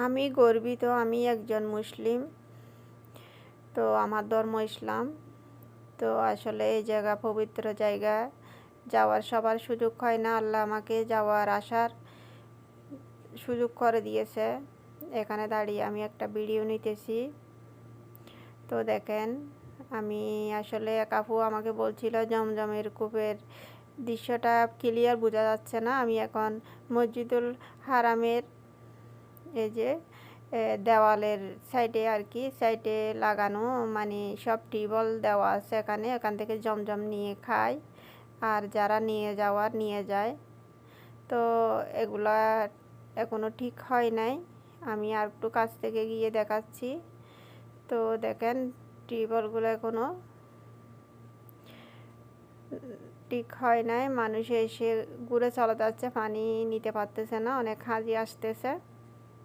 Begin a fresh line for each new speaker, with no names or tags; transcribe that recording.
আমি গর্বিত আমি একজন মুসলিম। তো আমার ধর্ম ইসলাম। তো আসলে এই জায়গা পবিত্র জায়গা যাওয়ার সবার সুযোগ হয় না। আল্লাহ আমাকে যাওয়ার আসার সুযোগ করে দিয়েছে। এখানে দাঁড়িয়ে আমি একটা ভিডিও নিতেছি। তো দেখেন আমি আসলে এক আপু আমাকে বলছিল জমজমের কূপের দৃশ্যটা ক্লিয়ার বোঝা যাচ্ছে না। আমি এখন মসজিদুল হারামের এই যে দেওয়ালের সাইডে আর কি সাইডে লাগানো মানে সব টিউবওয়েল দেওয়া আছে এখান থেকে জমজম নিয়ে খায় আর যারা নিয়ে যাওয়ার নিয়ে যায়। তো এগুলা এখনো ঠিক হয় নাই। আমি আর একটু কাছ থেকে গিয়ে দেখাচ্ছি। তো দেখেন টিউবওয়েলগুলো এখনো ঠিক হয় নাই। মানুষ এসে ঘুরে চলে যাচ্ছে, পানি নিতে পারতেছে না, অনেক হাজি আসতেছে।